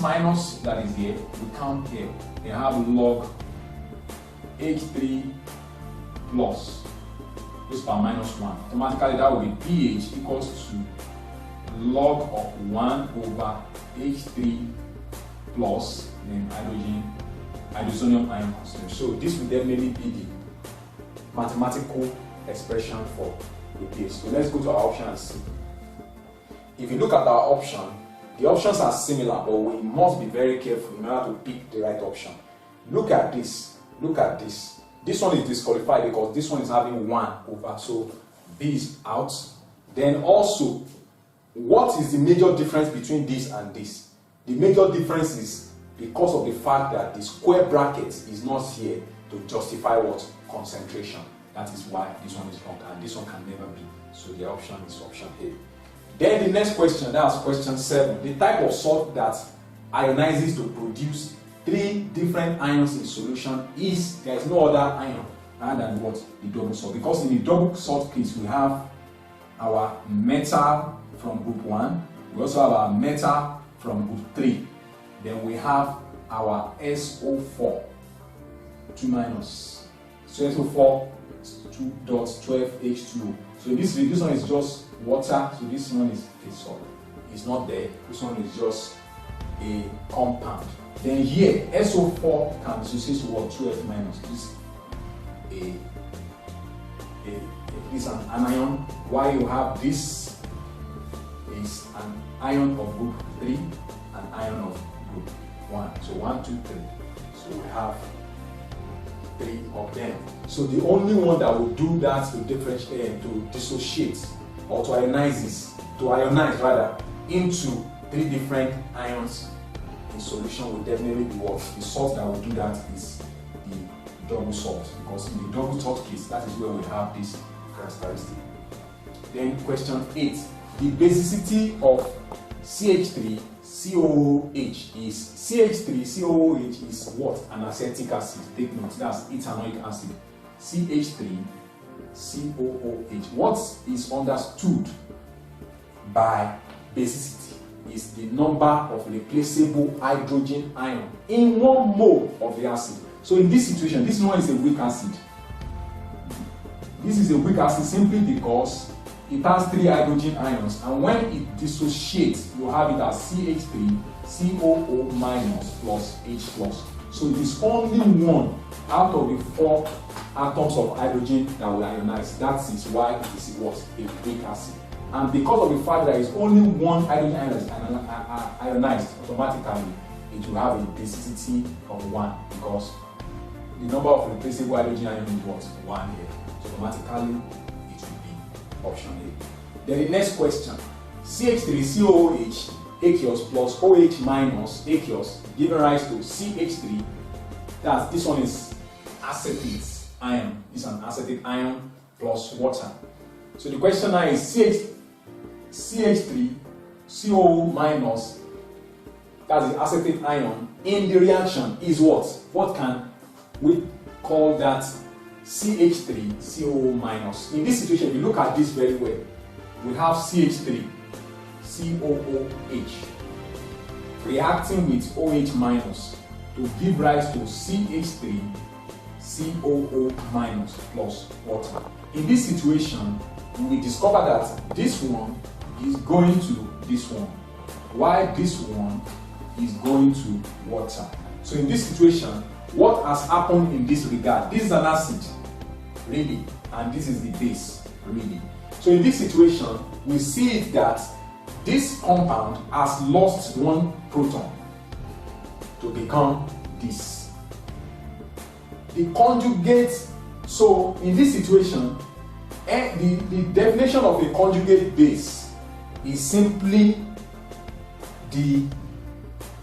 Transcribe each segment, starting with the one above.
minus that is here, we count here. They have log H3 plus this power minus 1. Automatically that will be pH equals to log of 1 over H3 plus then hydrozonium ion concentration. So this will definitely be the mathematical expression for the pH. So let's go to our option and see. If you look at our option, the options are similar, but we must be very careful in order to pick the right option. Look at this. Look at this. This one is disqualified because this one is having 1 over, so B is out. Then also, what is the major difference between this and this? The major difference is because of the fact that the square bracket is not here to justify what? Concentration. That is why this one is wrong, and this one can never be. So the option is option A. Then the next question, that's question 7. The type of salt that ionizes to produce 3 different ions in solution is, there is no other ion other than what? The double salt. Because in the double salt case, we have our metal from group 1, we also have our metal from group 3, then we have our SO4, 2 minus, so SO4, 2.12H2O. So this one is just water, so this one is a salt. It's not there, this one is just a compound. Then here, SO4 can associate to what? 2F minus. This is an anion. Why you have this is an ion of group 3, an ion of group 1. So 1, 2, 3. So we have 3 of them. So the only one that will do that to differentiate, to dissociate, or to ionize rather, into 3 different ions in solution will definitely be what? The salt that will do that is the double salt, because in the double salt case, that is where we have this characteristic. Then question 8. The basicity of CH3COOH is, CH3COOH is what? An acetic acid. Take note, that's ethanoic acid. CH3COOH. What is understood by basicity is the number of replaceable hydrogen ion in 1 mole of the acid. So in this situation, this one is a weak acid. This is a weak acid simply because it has 3 hydrogen ions, and when it dissociates, you have it as CH3COO minus plus H plus. So it is only 1 out of the 4 atoms of hydrogen that will ionize. That is why it is what? A weak acid. And because of the fact that there is only 1 hydrogen ion ionized, automatically it will have a basicity of 1, because the number of replaceable hydrogen ions is what? 1 here. So automatically it will be option A. Then the next question, CH3COOH aqueous plus OH minus aqueous giving rise to CH3. This one is acetate ion. It's an acetate ion plus water. So the question now is CH3COO minus, that's the acetate ion, in the reaction is what? What can we call that? CH3COO minus. In this situation, if you look at this very well, we have CH3COOH reacting with OH minus to give rise to CH3COO minus plus water. In this situation, we discover that this one is going to this one, while this one is going to water. So in this situation, what has happened in this regard? This is an acid, really, and this is the base, really. So in this situation, we see it that this compound has lost 1 proton to become this. The conjugate, so in this situation, the definition of a conjugate base is simply the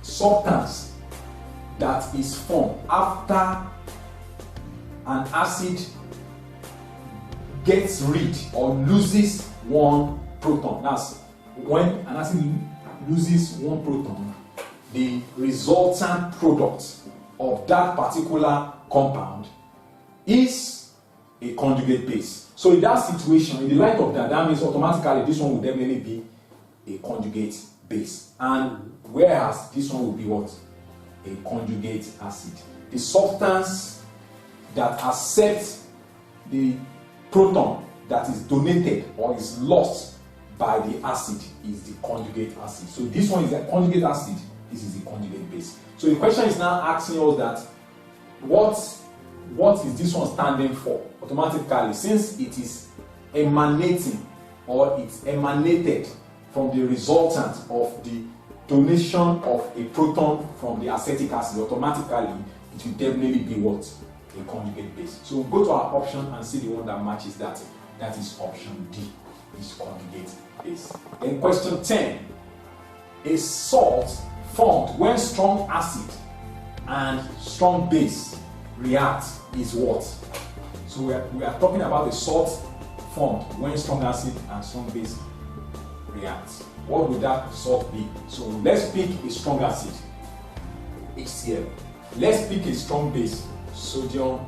substance that is formed after an acid gets rid or loses 1 proton. That's when an acid loses 1 proton, the resultant product of that particular compound is a conjugate base. So in that situation, in the light of that, that means automatically this one will definitely be a conjugate base, and whereas this one will be what? A conjugate acid. The substance that accepts the proton that is donated or is lost by the acid is the conjugate acid. So this one is a conjugate acid, this is the conjugate base. So the question is now asking us that what is this one standing for? Automatically, since it is emanating or it's emanated from the resultant of the donation of a proton from the acetic acid, automatically it will definitely be what? A conjugate base. So we'll go to our option and see the one that matches that. That is option D, is conjugate base. Then question 10. A salt formed when strong acid and strong base react is what? So we are talking about a salt formed when strong acid and strong base react. What would that salt be? So let's pick a strong acid, HCl. Let's pick a strong base, sodium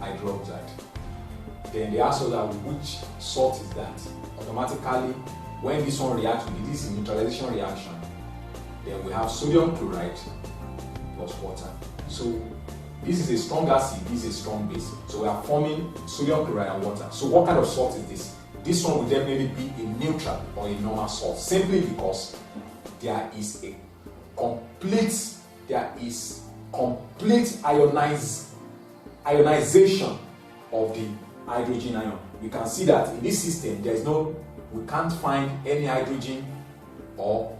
hydroxide. Then they ask us that which salt is that? Automatically, when this one reacts with this neutralization reaction, then we have sodium chloride plus water. So this is a strong acid, this is a strong base. So we are forming sodium chloride and water. So what kind of salt is this? This one will definitely be a neutral or a normal salt, simply because there is complete ionization of the hydrogen ion. We can see that in this system we can't find any hydrogen or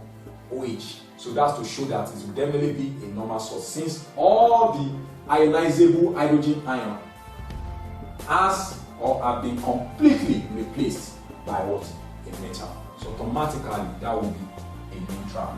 OH. So that's to show that it will definitely be a normal salt, since all the ionizable hydrogen ion have been completely replaced by what? A metal. So automatically that will be a neutral.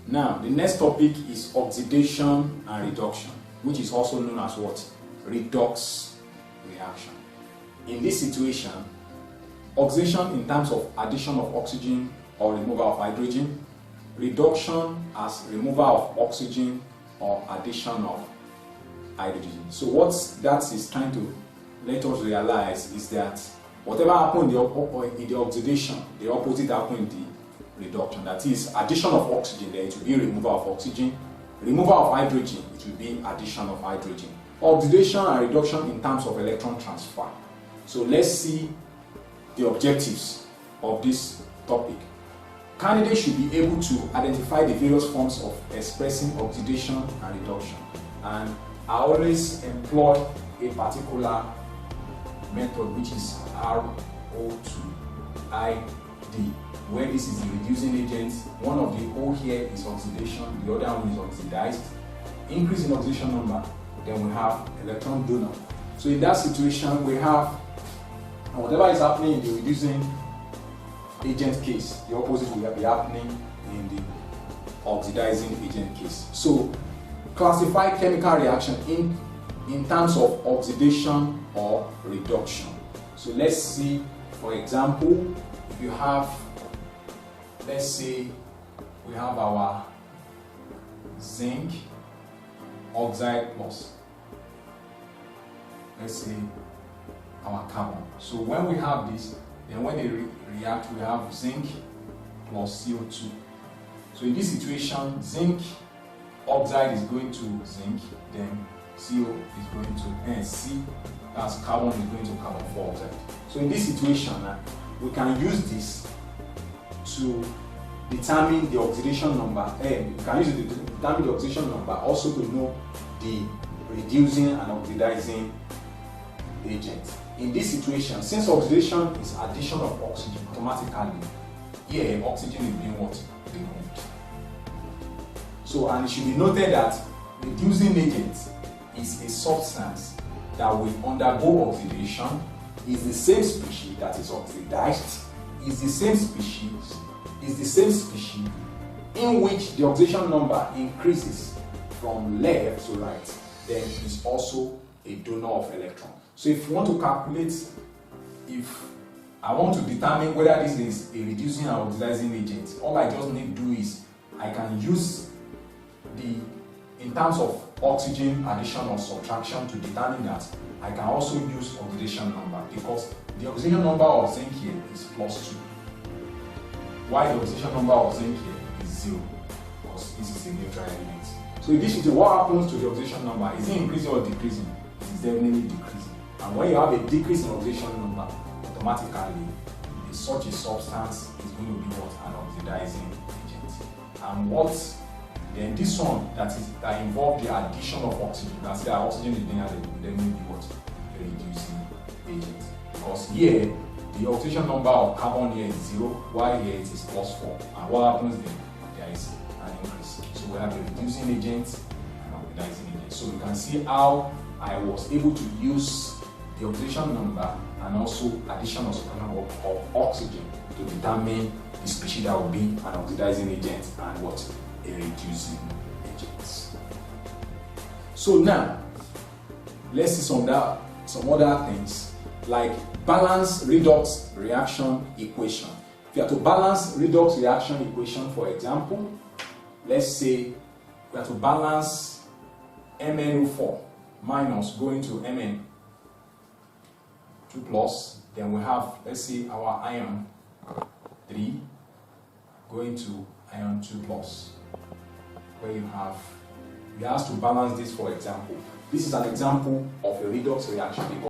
Now, the next topic is oxidation and reduction, which is also known as what? Redox reaction. In this situation, oxidation in terms of addition of oxygen or removal of hydrogen, reduction as removal of oxygen or addition of hydrogen. So what that is trying to let us realize is that whatever happened in the oxidation, the opposite happened in the reduction. That is addition of oxygen, then it will be removal of oxygen. Removal of hydrogen, it will be addition of hydrogen. Oxidation and reduction in terms of electron transfer. So let's see the objectives of this topic. Candidates should be able to identify the various forms of expressing oxidation and reduction. And I always employ a particular method, which is RO2ID. Where this is the reducing agent. One of the O here is oxidation, the other one is oxidized. Increase in oxidation number, then we have electron donor. So in that situation, we have whatever is happening in the reducing agent case, the opposite will be happening in the oxidizing agent case. So classify chemical reaction in terms of oxidation or reduction. So let's see, for example, if you have, let's say we have our zinc oxide plus, let's say, our carbon. So when we have this, then when they react, we have zinc plus CO2. So in this situation, zinc oxide is going to zinc, then CO is going to C, as carbon is going to carbon 4 oxide. So in this situation, we can use this to determine the oxidation number. We can use it to determine the oxidation number, also to know the reducing and oxidizing agent. In this situation, since oxidation is addition of oxygen, automatically here oxygen is being what? Removed. So, and it should be noted that reducing agent is a substance that will undergo oxidation, is the same species that is oxidized, is the same species in which the oxidation number increases from left to right. then is also a donor of electron. So if you want to calculate, if I want to determine whether this is a reducing and oxidizing agent, all I just need to do is I can use in terms of oxygen addition or subtraction to determine that. I can also use oxidation number, because the oxidation number of zinc here is +2, while the oxidation number of zinc here is 0, because this is a neutral element. So in addition to what happens to the oxidation number, is it increasing or decreasing? It is definitely decreasing. And when you have a decrease in oxidation number, automatically such a substance is going to be what? An oxidizing agent. And then this one that involves the addition of oxygen, that's the oxygen is being added, then will be what? A reducing agent. Because here the oxidation number of carbon here is 0, while here it is +4. And what happens then? There is an increase. So we have a reducing agent and oxidizing agent. So you can see how I was able to use the oxidation number and also addition of oxygen to determine the species that will be an oxidizing agent and what? A reducing agent. So now let's see some other things like balance redox reaction equation. If you have to balance redox reaction equation, for example, let's say we have to balance MnO4 minus going to Mn2+, then we have, let's say, our iron 3 going to iron 2+, where you have to balance this. For example, this is an example of a redox reaction, because